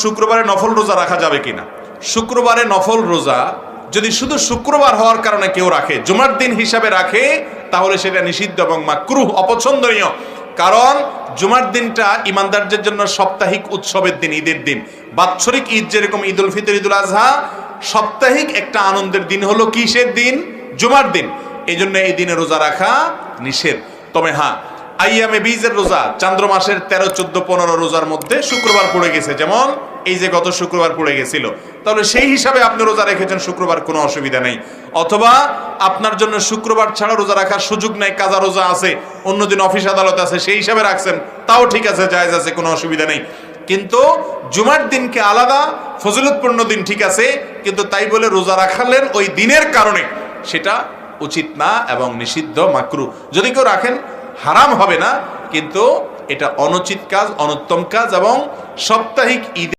শুক্রবারে নফল রোজা রাখা যাবে কিনা? শুক্রবারে নফল রোজা যদি শুধু শুক্রবার হওয়ার কারণে কেউ রাখে, জুমার দিন হিসাবে রাখে, তাহলে সেটা নিষিদ্ধ এবং মাকরুহ, অপছন্দনীয়। কারণ জুমার দিনটা ইমানদারদের জন্য সাপ্তাহিক উৎসবের দিন, ঈদের দিন। বাৎসরিক ঈদ যেরকম ঈদ উল ফিতর, ঈদ উল আজহা, সাপ্তাহিক একটা আনন্দের দিন হলো কিসের দিন? জুমার দিন। এই জন্য এই দিনে রোজা রাখা নিষেধ। তবে হ্যাঁ, আইয়ামে বীজের রোজা, চান্দ্র মাসের 13, 14, 15 রোজার মধ্যে শুক্রবার পড়ে গেছে, যেমন এই যে গত শুক্রবার পড়ে গেছিল, তাহলে সেই হিসাবে আপনি রোজা রেখেছেন শুক্রবার, কোনো অসুবিধা নেই। অথবা আপনার জন্য শুক্রবার ছাড়া রোজা রাখার সুযোগ নেই, কাজা রোজা আছে, অন্যদিন অফিস আদালত আছে, সেই হিসাবে রাখছেন, তাও ঠিক আছে, জায়েজ আছে, কোনো অসুবিধা নেই। কিন্তু জুমার দিনকে আলাদা ফজিলতপূর্ণ দিন, ঠিক আছে, কিন্তু তাই বলে রোজা রাখালেন ওই দিনের কারণে, সেটা উচিত না এবং নিষিদ্ধ, মাকরুহ। যদি কেউ রাখেন হারাম হবে না, কিন্তু এটা অনুচিত কাজ, অনুত্তম কাজ। এবং সাপ্তাহিক ঈদ